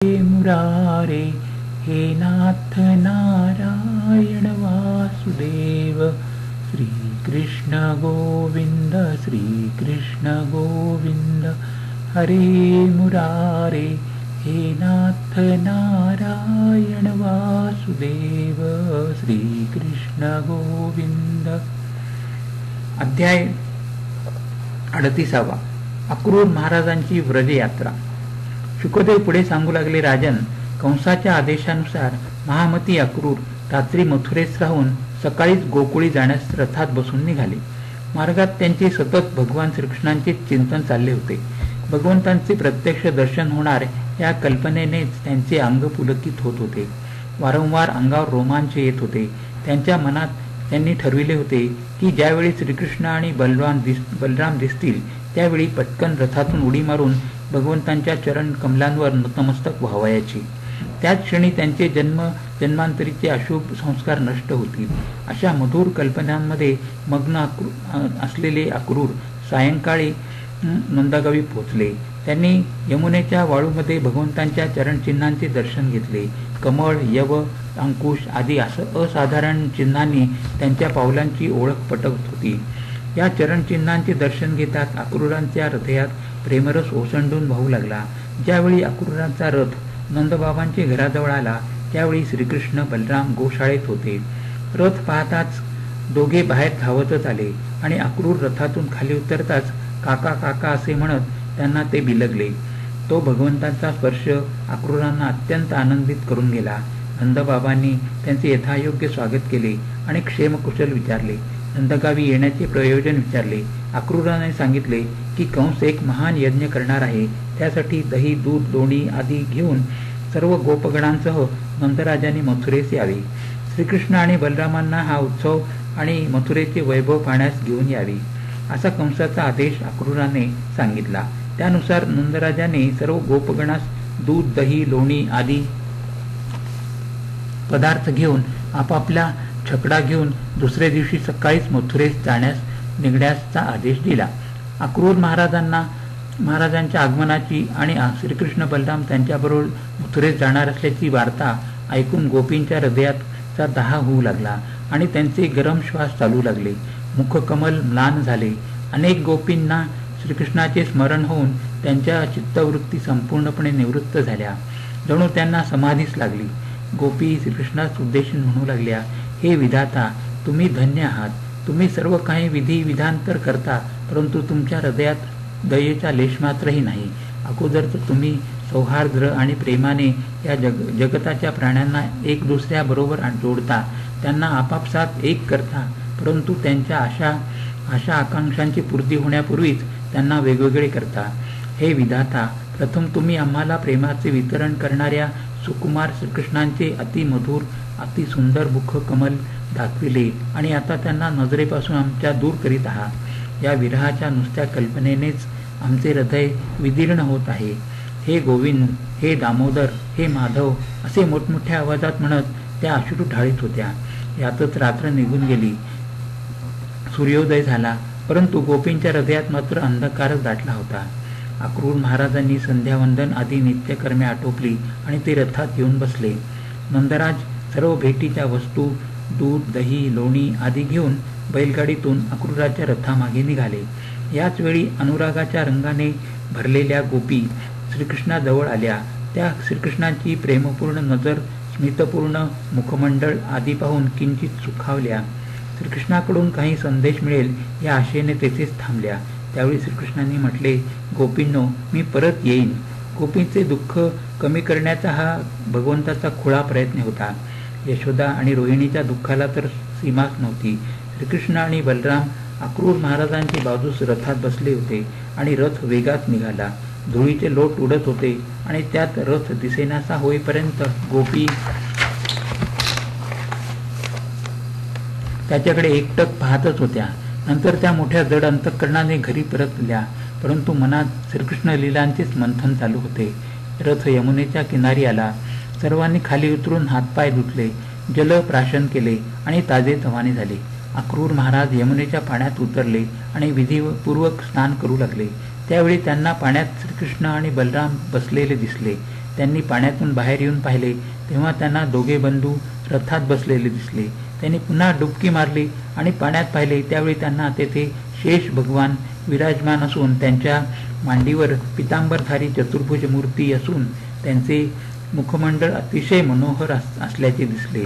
मुरारे हे नाथ नारायण वासुदेव श्रीकृष्ण गोविंद श्रीकृष्ण गोविंद हरे मुरारे हे नाथ नारायण वासुदेव श्रीकृष्ण गोविंद। अध्याय 38 अक्रूर महाराजांची व्रजयात्रा। शुकदेव पुढे सांगू लागले, राजन, कंसाच्या आदेशानुसार महामती अक्रूर रात्री मथुरेस राहून सकाळीच गोकुळी जाण्यास रथात बसून निघाले। मार्गात त्यांचे सतत भगवान श्रीकृष्णांचे चिंतन चालले होते। भगवंतांचे प्रत्यक्ष दर्शन होणार या कल्पनेनेच त्यांचे अंग पुलकित होत होते। वारंवार अंगावर रोमांच येत होते। त्यांच्या मनात त्यांनी ठरविले होते की ज्यावेळी श्रीकृष्ण आणि बलराम दिसतील त्यावेळी पटकन रथातून उडी मारून भगवंतांच्या चरण कमलांवर नतमस्तक व्हावयाची। त्याच क्षणी त्यांचे जन्मांतरीचे अशुभ संस्कार नष्ट होतील। अशा मधुर कल्पनांमध्ये मग्न असलेले अक्रूर सायंकाळी नंदागावी पोहोचले। त्यांनी यमुनेच्या वाळूमध्ये भगवंतांच्या चरणचिन्हांचे दर्शन घेतले। कमळ, यव, अंकुश आदी असाधारण चिन्हांनी त्यांच्या पावलांची ओळख पटवत होती। या चरणचिन्हांचे दर्शन घेताच अक्रूरांच्या हृदयात प्रेमरस ओसंडून वाहू लागला। ज्यावेळी अक्रूरांचा रथ नंदबाबांचे घराजवळ आला त्यावेळी श्रीकृष्ण बलराम गोशाळेत होते। रथ पाहताच दोघे बाहेर धावतच आले आणि अक्रूर रथातून खाली उतरताच काका काका असे म्हणत त्यांना ते बिलगले। तो भगवंतांचा स्पर्श अक्रूरांना अत्यंत आनंदित करून गेला। नंदबाबांनी त्यांचे यथायोग्य स्वागत केले आणि क्षेमकुशल विचारले। नंदगावी येण्याचे प्रयोजन विचारले। अक्रूराने सांगितले की कंस एक महान यज्ञ करणार आहे, त्यासाठी दही, दूध, लोणी आदी घेऊन सर्व गोपगणांसह नंदराजांनी मथुरेस यावे। श्रीकृष्ण आणि बलरामांना हा उत्सव आणि मथुरेचे वैभव पाहण्यास घेऊन यावे असा कंसाचा आदेश अक्रूराने सांगितला। त्यानुसार नंदराजाने सर्व गोपगणास दूध, दही, लोणी आदी पदार्थ घेऊन आपापला छकडा घेऊन दुसऱ्या दिवशी सकाळीच मथुरेस जाण्यास निघण्याचा आदेश दिला। अक्रूर महाराजांच्या आगमनाची आणि श्रीकृष्ण बलराम त्यांच्याबरोबर मथुरेस जाणार असल्याची वार्ता ऐकून गोपींच्या हृदयाचा दाह होऊ लागला आणि त्यांचे गरम श्वास चालू लागले। मुखकमल म्लान झाले। अनेक गोपींना श्रीकृष्णाचे स्मरण होऊन त्यांच्या चित्तवृत्ती संपूर्णपणे निवृत्त झाल्या, जणू त्यांना समाधीच लागली। गोपी श्रीकृष्णास उद्देशून म्हणू लागल्या, हे विधाता, तुम्ही धन्य आहात। तुम्ही सर्व काही विधी विधान तर करता, परंतु तुमच्या हृदयात दयेचा लेशमात्रही नाही। अगोदर तर तुम्ही सौहार्द्र आणि प्रेमाने या जगताच्या प्राण्यांना एक दुसऱ्याबरोबर जोडता, त्यांना आपापसात एक करता, परंतु त्यांच्या आशा आकांक्षांची पूर्ती होण्यापूर्वीच त्यांना वेगवेगळे करता। हे विधाता, प्रथम तुम्ही आम्हाला प्रेमाचे वितरण करणाऱ्या सुकुमार श्रीकृष्णांचे अतिमधुर अति सुंदर मुख कमल दाखविले आणि आता त्यांना नजरेपासून आमच्या दूर करीत आहात। या विरहाच्या नुसत्या कल्पनेनेच आमचे हृदय विदीर्ण होत आहे। हे गोविंद, हे दामोदर, हे माधव असे मोठमोठ्या आवाजात म्हणत त्या अश्रू ढाळीत होत्या। यातच रात्र निघून गेली। सूर्योदय झाला, परंतु गोपींच्या हृदयात मात्र अंधकारच दाटला होता। अक्रूर महाराजांनी संध्यावंदन आदी नित्यकर्मे आटोपली आणि ते रथात येऊन बसले। नंदराज सर्व भेटीच्या वस्तू दूध, दही, लोणी आदी घेऊन बैलगाडीतून अक्रूराच्या रथामागे निघाले। याच वेळी अनुरागाच्या रंगाने भरलेल्या गोपी श्रीकृष्णाजवळ आल्या। त्या श्रीकृष्णाची प्रेमपूर्ण नजर, स्मितपूर्ण मुखमंडळ आदी पाहून किंचित सुखावल्या। श्रीकृष्णाकडून काही संदेश मिळेल या आशेने तेथेच थांबल्या। त्यावेळी श्रीकृष्णांनी म्हटले, गोपींनो, मी परत येईन। गोपींचे दुःख कमी करण्याचा हा भगवंताचा खुळा प्रयत्न होता। यशोदा आणि रोहिणीच्या दुःखाला तर सीमाच नव्हती। श्रीकृष्ण आणि बलराम अक्रूर महाराजांची बाजूस रथात बसले होते आणि रथ वेगात निघाला। धुळीचे लोट उडत होते आणि त्यात रथ दिसेनासा होईपर्यंत गोपी त्याच्याकडे एकटक पाहतच होत्या। नंतर त्या मोठ्या जड अंतःकरणाने घरी परतल्या, परंतु मनात श्रीकृष्ण लीलांचेच मंथन चालू होते। रथ यमुनेच्या किनारी आला। सर्वांनी खाली उतरून हातपाय धुतले, जल प्राशन केले आणि ताजेतवाने झाले। अक्रूर महाराज यमुनेच्या पाण्यात उतरले आणि विधीपूर्वक स्नान करू लागले। त्यावेळी त्यांना पाण्यात श्रीकृष्ण आणि बलराम बसलेले दिसले। त्यांनी पाण्यातून बाहेर येऊन पाहिले तेव्हा त्यांना दोघे बंधू रथात बसलेले दिसले. त्यांनी पुन्हा डुबकी मारली आणि पाण्यात पाहिले. त्यावेळी त्यांना तेथे शेष भगवान विराजमान असून त्यांच्या मांडीवर पितांबरधारी चतुर्भुज मूर्ती असून त्यांचे मुखमंडळ अतिशय मनोहर असल्याचे दिसले.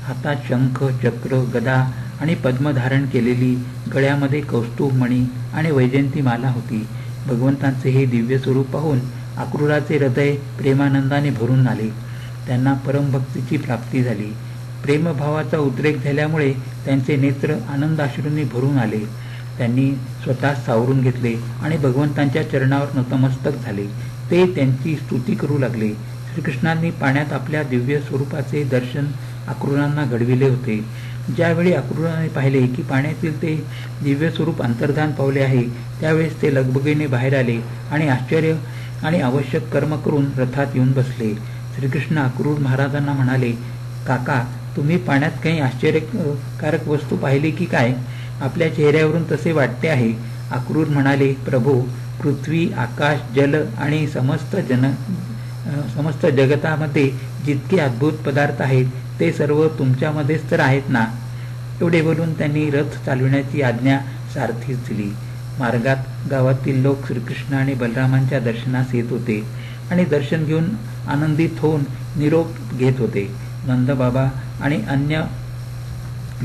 हातात शंख, चक्र, गदा आणि पद्म धारण केलेली, गळ्यामध्ये कौस्तुभमणी आणि वैजयंतीमाला होती. भगवंतांचे हे दिव्य स्वरूप पाहून अक्रूराचे हृदय प्रेमानंदाने भरून आले. त्यांना परमभक्तीची प्राप्ती झाली. प्रेमभावाचा उद्रेक झाल्यामुळे त्यांचे नेत्र आनंदाश्रूंनी भरून आले. त्यांनी स्वतः सावरून घेतले आणि भगवंतांच्या चरणावर नतमस्तक झाले. ते त्यांची स्तुती करू लागले. श्रीकृष्णांनी पाण्यात आपल्या दिव्य स्वरूपाचे दर्शन अक्रूरांना घडविले होते. ज्यावेळी अक्रूराने पाहिले की पाण्यातील ते दिव्य स्वरूप अंतर्धान पावले आहे, त्यावेळेस ते लगबगीने बाहेर आले आणि आश्चर्य आणि आवश्यक कर्म करून रथात येऊन बसले. श्रीकृष्ण अक्रूर महाराजांना म्हणाले, काका, तुम्ही पाण्यात काही आश्चर्यकारक वस्तू पाहिली की काय? आपल्या चेहऱ्यावरून तसे वाटते आहे. अक्रूर म्हणाले, प्रभो, पृथ्वी, आकाश, जल आणि समस्त जगतामध्ये जितके अद्भुत पदार्थ आहेत ते सर्व तुमच्यामध्येच तर आहेत ना. एवढे बोलून त्यांनी रथ चालविण्याची आज्ञा सारथीस दिली. मार्गात गावातील लोक श्रीकृष्ण आणि बलरामांच्या दर्शनास येत होते आणि दर्शन घेऊन आनंदित होऊन निरोप घेत होते. नंदबाबा आणि अन्य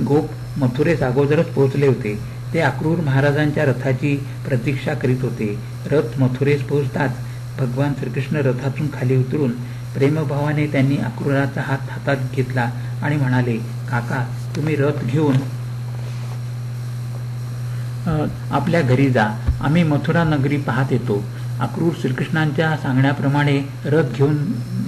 गोप मथुरेस अगोदरच पोहोचले होते. ते अक्रूर महाराजांच्या रथाची प्रतीक्षा करीत होते. रथ मथुरेस पोहोचताच भगवान श्रीकृष्ण रथातून खाली उतरून प्रेमभावाने त्यांनी अक्रूराचा हात हातात घेतला आणि म्हणाले, काका, तुम्ही रथ घेऊन आपल्या घरी जा. आम्ही मथुरा नगरी पाहत येतो. अक्रूर श्रीकृष्णांच्या सांगण्याप्रमाणे रथ घेऊन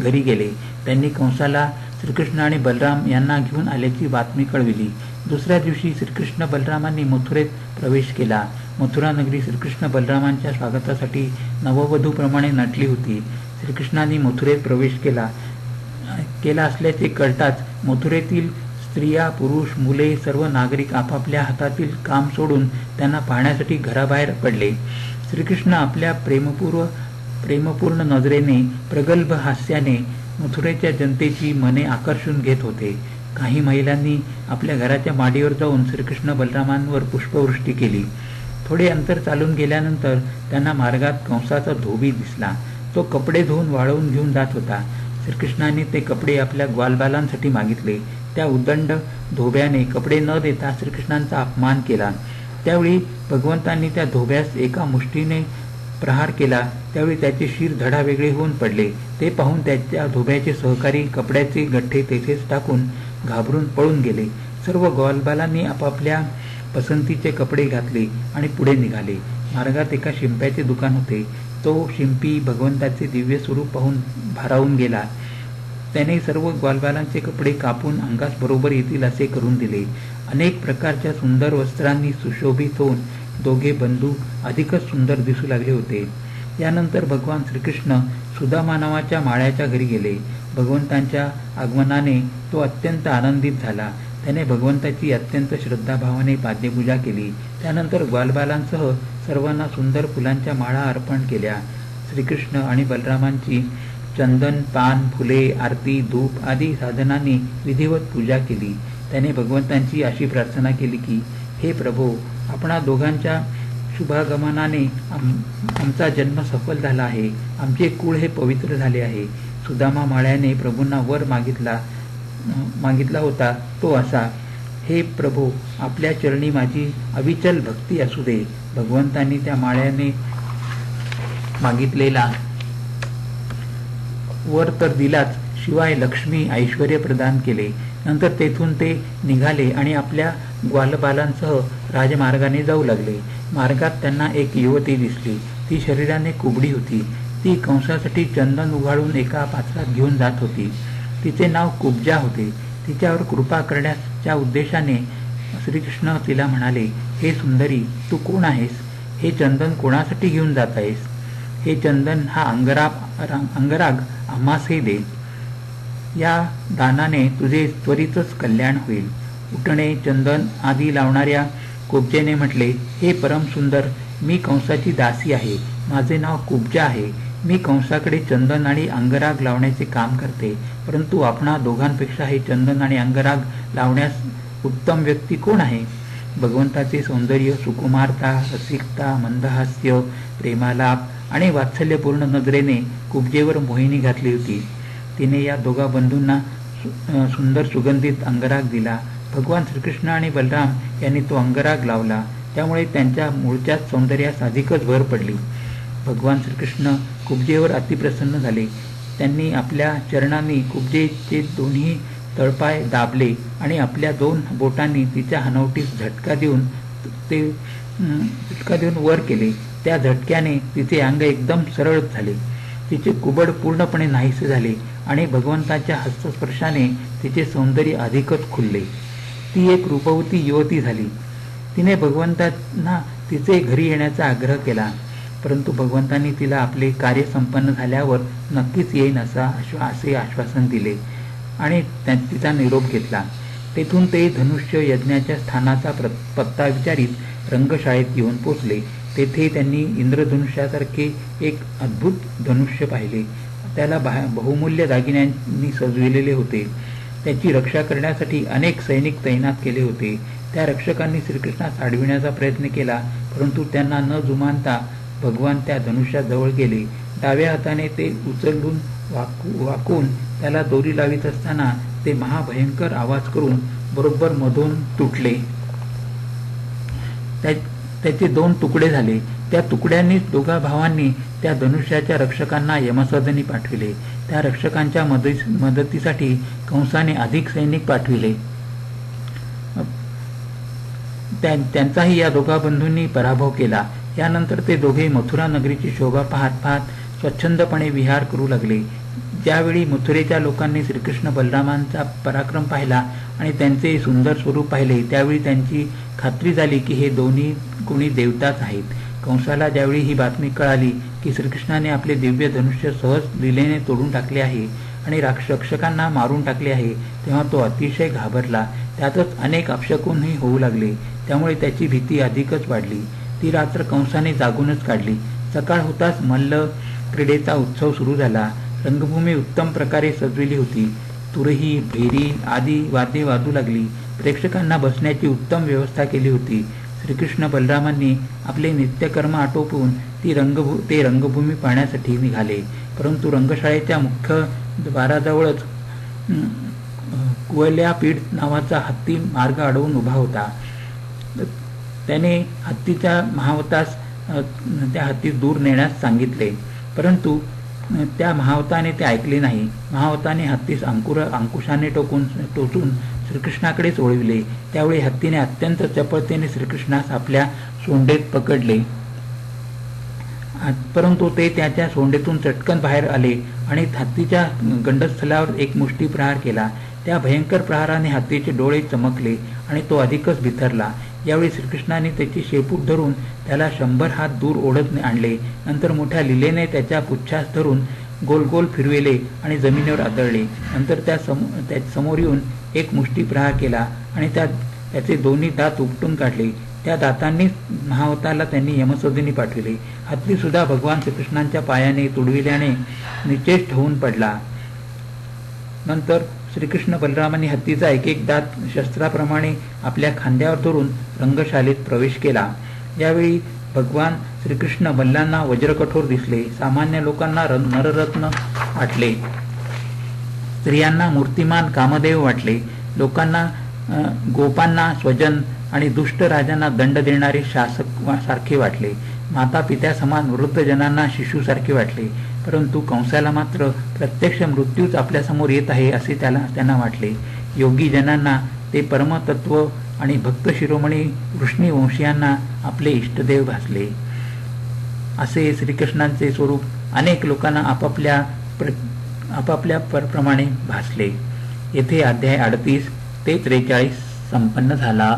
घरी गेले. त्यांनी कंसाला श्रीकृष्ण आणि बलराम यांना घेऊन आल्याची बातमी कळविली. दुसऱ्या दिवशी श्रीकृष्ण बलरामांनी मथुरेत प्रवेश केला. मथुरा नगरी श्रीकृष्ण बलरामांच्या स्वागतासाठी नववधूप्रमाणे नटली होती. श्रीकृष्णांनी मथुरेत प्रवेश केला असल्याचे कळताच मथुरेतील स्त्रिया, पुरुष, मुले, सर्व नागरिक आपापल्या हातातील काम सोडून त्यांना पाहण्यासाठी घराबाहेर पडले. श्रीकृष्ण आपल्या प्रेमपूर्ण नजरेने, प्रगल्भ हास्याने मथुरेच्या जनतेची मने आकर्षून घेत होते. काही महिलांनी आपल्या घराच्या माडीवर जाऊन श्रीकृष्ण बलरामांवर पुष्पवृष्टी केली. थोडे अंतर चालून गेल्यानंतर त्यांना मार्गात कंसाचा धोबी दिसला. तो कपडे धुवून वाळवून घेऊन जात होता. श्रीकृष्णांनी ते कपडे आपल्या ग्वालबालांसाठी मागितले. त्या उदंड धोब्याने कपडे न देता श्रीकृष्णांचा अपमान केला. त्यावेळी भगवंतांनी त्या धोब्यास एका मुष्टीने प्रहार केला. त्यावेळी त्याचे शिर धडावेगळे होऊन पडले. ते पाहून त्याच्या धोब्याचे सहकारी कपड्याचे गठ्ठे तेथेच टाकून घाबरून पळून गेले. सर्व ग्वालबालांनी आपापल्या पसंतीचे कपडे घातले आणि पुढे निघाले. मार्गात एका शिंप्याचे दुकान होते. तो शिंपी भगवंताचे दिव्य स्वरूप पाहून भारावून गेला. त्याने सर्व ग्वालबालांचे कपडे कापून अंगास बरोबर येतील असे करून दिले. अनेक प्रकारच्या सुंदर वस्त्रांनी सुशोभित होऊन दोघे बंधू अधिकच सुंदर दिसू लागले होते. यानंतर भगवान श्रीकृष्ण सुदामा नावाच्या माळ्याच्या घरी गेले. भगवंतांच्या आगमनाने तो अत्यंत आनंदित झाला. त्याने भगवंताची अत्यंत श्रद्धाभावाने पाद्यपूजा केली. त्यानंतर ग्वालबालांसह सर्वांना सुंदर फुलांच्या माळा अर्पण केल्या. श्रीकृष्ण आणि बलरामांची चंदन, पान, फुले, आरती, धूप आदी साधनांनी विधिवत पूजा केली. त्याने भगवंतांची अशी प्रार्थना केली की, हे प्रभो, आपणा दोघांच्या शुभागमनाने आमचा जन्म सफल झाला आहे. आमचे कुळ हे पवित्र झाले आहे. सुदामा माळ्याने प्रभूंना वर मागितला होता तो असा, हे प्रभो, आपल्या चरणी माझी अविचल भक्ती असू दे. भगवंतांनी त्या माळ्याने मागितलेला वर तर दिलाच, शिवाय लक्ष्मी, ऐश्वर्य प्रदान केले. नंतर तेथून ते निघाले आणि आपल्या ग्वालबालांसह राजमार्गाने जाऊ लागले. मार्गात त्यांना एक युवती दिसली. ती शरीराने कुबडी होती. ती कंसासाठी चंदन उघाडून एका पात्रात घेऊन जात होती. तिचे नाव कुब्जा होते. तिच्यावर कृपा करण्याच्या उद्देशाने श्रीकृष्ण तिला म्हणाले, हे सुंदरी, तू कोण आहेस? हे चंदन कोणासाठी घेऊन जात आहेस? हे चंदन हा अंगराग आम्हासही दे. या दानाने तुझे त्वरितच कल्याण होईल. उटणे, चंदन आदी लावणाऱ्या कुब्जेने म्हटले, हे परम सुंदर, मी कंसाची दासी आहे. माझे नाव कुब्जा आहे. मी कंसाकडे चंदन आणि अंगराग लावण्याचे काम करते, परंतु आपणा दोघांपेक्षा हे चंदन आणि अंगराग लावण्यास उत्तम व्यक्ती कोण आहे? भगवंताचे सौंदर्य, सुकुमारता, रसिकता, मंदहास्य, प्रेमालाप आणि वात्सल्यपूर्ण नजरेने कुब्जेवर मोहिनी घातली होती. तिने या दोघा बंधूंना सुंदर सुगंधित अंगराग दिला. भगवान श्रीकृष्ण आणि बलराम यांनी तो अंगराग लावला, त्यामुळे त्यांच्या मूळच्याच सौंदर्यास अधिकच भर पडली. भगवान श्रीकृष्ण कुब्जेवर अतिप्रसन्न झाले. त्यांनी आपल्या चरणांनी कुब्जेचे दोन्ही तळपाय दाबले आणि आपल्या 2 बोटांनी तिच्या हनवटीस झटका देऊन वर केले. त्या झटक्याने तिचे अंग एकदम सरळ झाले. तिचे कुबड पूर्णपणे नाहीसे झाले आणि भगवंताच्या हस्तस्पर्शाने तिचे सौंदर्य अधिकच खुलले. ती एक रूपवती युवती झाली. तिने भगवंतांना तिचे घरी येण्याचा आग्रह केला, परंतु भगवंतांनी तिला आपले कार्य संपन्न झाल्यावर नक्कीच येईन असे आश्वासन दिले आणि तिचा निरोप घेतला. तेथून ते धनुष्य यज्ञाच्या स्थानाचा पत्ता विचारीत रंगशाळेत येऊन पोचले. तेथे त्यांनी इंद्रधनुष्यासारखे एक अद्भुत धनुष्य पाहिले. त्याला बहुमूल्य दागिन्यांनी सजविलेले होते. त्याची रक्षा करण्यासाठी अनेक सैनिक तैनात केले होते. त्या रक्षकांनी श्रीकृष्णास अडविण्याचा प्रयत्न केला, परंतु त्यांना न जुमानता भगवान त्या धनुष्याजवळ गेले. डाव्या हाताने ते उचलून वाकून त्याला दोरी लावित असताना ते महाभयंकर आवाज करून बरोबर मधून तुटले. त्याचे 2 तुकडे झाले. त्या तुकड्यांनीच दोघा भावांनी त्या धनुष्याच्या रक्षकांना यमसदनी पाठविले. त्या रक्षकांच्या मदतीसाठी कंसाने अधिक सैनिक पाठविले. त्यांचाही या दोघा बंधूंनी पराभव केला. यानंतर ते दोघे मथुरा नगरीची शोभा पाहत पाहत स्वच्छंदपणे विहार करू लागले. ज्यावेळी मथुरेच्या लोकांनी श्रीकृष्ण बलरामांचा पराक्रम पाहिला आणि त्यांचे सुंदर स्वरूप पाहिले, त्यावेळी त्यांची खात्री झाली की हे दोन्ही कोणी देवताच आहेत. कंसाला ज्यावेळी ही बातमी कळाली की श्रीकृष्णाने आपले दिव्य धनुष्य सहज लीलेने तोडून टाकले आहे आणि रक्षकांना मारून टाकले आहे, तेव्हा तो अतिशय घाबरला. त्यातच अनेक अपशकुनही होऊ लागले, त्यामुळे त्याची भीती अधिकच वाढली. ती रात्र कंसाने जागूनच काढली. सकाळ होताच मल्ल क्रीडेचा उत्सव सुरू झाला. रंगभूमी उत्तम प्रकारे सजविली होती. तुरही, भेरी आदी वाद्ये वाजू लागली. प्रेक्षकांना बसण्याची उत्तम व्यवस्था केली होती. श्रीकृष्ण बलरामांनी आपले नित्यकर्म आटोपून ते रंगभूमी पाहण्यासाठी निघाले, परंतु रंगशाळेच्या मुख्य द्वाराजवळच कुवल्यापीठ नावाचा हत्ती मार्ग अडवून उभा होता. त्याने हत्तीच्या महावतास त्या हत्तीस दूर नेण्यास सांगितले, परंतु त्या महावताने ते ऐकले नाही. महावताने हत्तीस अंकुशाने टोचून श्रीकृष्णाकडेच वळविले. त्यावेळी हत्तीने अत्यंत चपळतेने श्रीकृष्णास आपल्या सोंडेत पकडले, परंतु ते त्याच्या सोंडेतून चटकन बाहेर आले आणि हत्तीच्या गंडस्थलावर एक मुष्टी प्रहार केला. त्या भयंकर प्रहाराने हत्तीचे डोळे चमकले आणि तो अधिकच बिथरला. यावेळी श्रीकृष्णाने त्याची शेपूट धरून त्याला 100 हात दूर ओढत आणले. नंतर मोठ्या लिलेने त्याच्या पुच्छास धरून गोल गोल फिरविले आणि जमिनीवर आदळले. नंतर त्या समोर येऊन एक मुष्टी प्रहार केला आणि त्याचे दोन्ही दात उपटून काढले. त्या दातांनीच महावताला त्यांनी यमसदनी पाठविले. हत्ती सुद्धा भगवान श्रीकृष्णांच्या पायाने तुडविल्याने निचेष्ट होऊन पडला. नंतर श्रीकृष्ण बलरामांनी हत्तीचा एक दात शस्त्राप्रमाणे आपल्या खांद्यावर धरून रंगशालेत प्रवेश केला. यावेळी भगवान श्रीकृष्ण मल्लांना वज्रकठोर दिसले. सामान्य लोकांना नररत्न वाटले, स्त्रियांना मूर्तिमान कामदेव वाटले, लोकांना गोपांना स्वजन आणि दुष्ट राजांना दंड देणारे शासक सारखे वाटले. माता पित्यासमान वृद्धजनांना शिशूसारखे वाटले. परंतु कंसाला मात्र प्रत्यक्ष मृत्यूच आपल्यासमोर येत आहे असे त्यांना वाटले. योगी जनांना ते परमतत्व आणि भक्त शिरोमणी वृष्णीवंशीयांना आपले इष्टदेव भासले. असे श्रीकृष्णांचे स्वरूप अनेक लोकांना आपापल्या प्रमाणे भासले. येथे अध्याय 38 ते 43 संपन्न झाला.